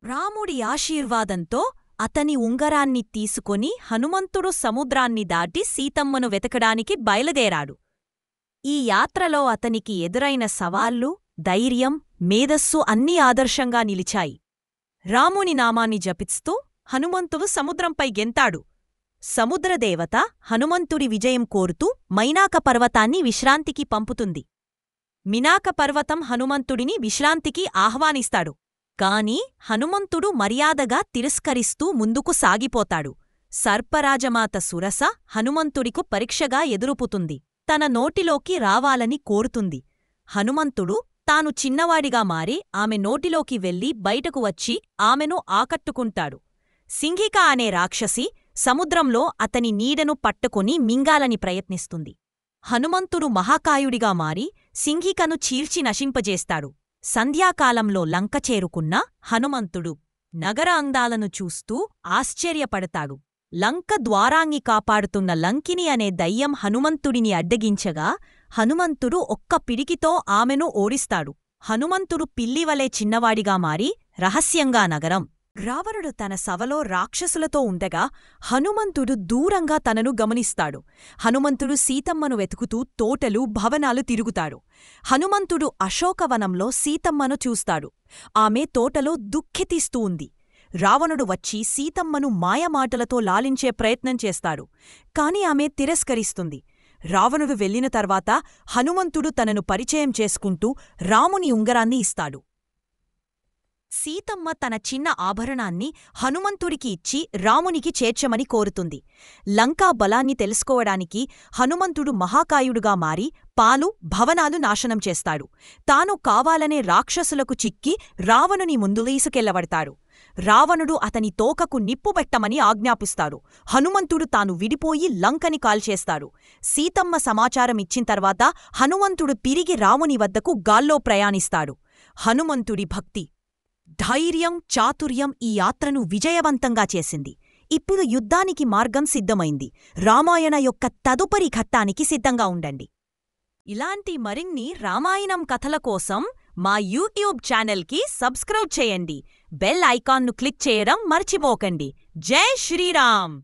రాముడి ఆశీర్వాదంతో అతని ఉంగరాన్ని తీసుకొని హనుమంతుడు సముద్రాన్ని దాటి సీతమ్మను వెతకడానికి బయలుదేరాడు. ఈ యాత్రలో అతనికి ఎదురైన సవాళ్లు, ధైర్యం, మేధస్సు అన్నీ ఆదర్శంగా నిలిచాయి. రాముని నామాన్ని జపిస్తూ హనుమంతుడు సముద్రంపై గెంతాడు. సముద్రదేవత హనుమంతుడి విజయం కోరుతూ మైనాక పర్వతాన్ని విశ్రాంతికి పంపుతుంది. మినాక పర్వతం హనుమంతుడిని విశ్రాంతికి ఆహ్వానిస్తాడు. కాని హనుమంతుడు మర్యాదగా తిరస్కరిస్తూ ముందుకు సాగిపోతాడు. సర్పరాజమాత సురస హనుమంతుడికు పరీక్షగా ఎదురుపుతుంది. తన నోటిలోకి రావాలని కోరుతుంది. హనుమంతుడు తాను చిన్నవాడిగా మారి ఆమె నోటిలోకి వెళ్లి బయటకు వచ్చి ఆమెను ఆకట్టుకుంటాడు. సింహిక అనే రాక్షసి సముద్రంలో అతని నీడను పట్టుకుని మింగాలని ప్రయత్నిస్తుంది. హనుమంతుడు మహాకాయుడిగా మారి సింహికను చీల్చి నశింపజేస్తాడు. సంధ్యాకాలంలో లంక చేరుకున్న హనుమంతుడు నగర అందాలను చూస్తూ ఆశ్చర్యపడతాడు. లంక ద్వారాన్ని కాపాడుతున్న లంకిని అనే దయ్యం హనుమంతుడిని అడ్డగించగా హనుమంతుడు ఒక్క పిడికితో ఆమెను ఓడిస్తాడు. హనుమంతుడు పిల్లివలే చిన్నవాడిగా మారి రహస్యంగా నగరం. రావణుడు తన సవలో రాక్షసులతో ఉండగా హనుమంతుడు దూరంగా తనను గమనిస్తాడు. హనుమంతుడు సీతమ్మను వెతుకుతూ తోటలు, భవనాలు తిరుగుతాడు. హనుమంతుడు అశోకవనంలో సీతమ్మను చూస్తాడు. ఆమె తోటలో దుఃఖితీస్తూ ఉంది. రావణుడు వచ్చి సీతమ్మను మాయమాటలతో లాలించే ప్రయత్నం చేస్తాడు. కాని ఆమె తిరస్కరిస్తుంది. రావణుడు వెళ్లిన తర్వాత హనుమంతుడు తనను పరిచయం చేసుకుంటూ రాముని ఉంగరాన్ని ఇస్తాడు. సీతమ్మ తన చిన్న ఆభరణాన్ని హనుమంతుడికి ఇచ్చి రామునికి చేర్చమని కోరుతుంది. లంకా బలాన్ని తెలుసుకోవడానికి హనుమంతుడు మహాకాయుడుగా మారి పాలు, భవనాలు నాశనం చేస్తాడు. తాను కావాలనే రాక్షసులకు చిక్కి రావణుని ముందు తీసుకెళ్లబడతాడు. రావణుడు అతని తోకకు నిప్పుబెట్టమని ఆజ్ఞాపిస్తాడు. హనుమంతుడు తాను విడిపోయి లంకని కాల్చేస్తాడు. సీతమ్మ సమాచారమిచ్చిన తర్వాత హనుమంతుడు తిరిగి రాముని వద్దకు గాల్లో ప్రయాణిస్తాడు. హనుమంతుడి భక్తి, ధైర్యం, చాతుర్యం ఈ యాత్రను విజయవంతంగా చేసింది. ఇప్పుడు యుద్ధానికి మార్గం సిద్ధమైంది. రామాయణ యొక్క తదుపరి ఘట్టానికి సిద్ధంగా ఉండండి. ఇలాంటి మరిన్ని రామాయణం కథల కోసం మా యూట్యూబ్ ఛానల్కి సబ్స్క్రైబ్ చేయండి. బెల్ ఐకాన్ను క్లిక్ చేయడం మర్చిపోకండి. జై శ్రీరామ్.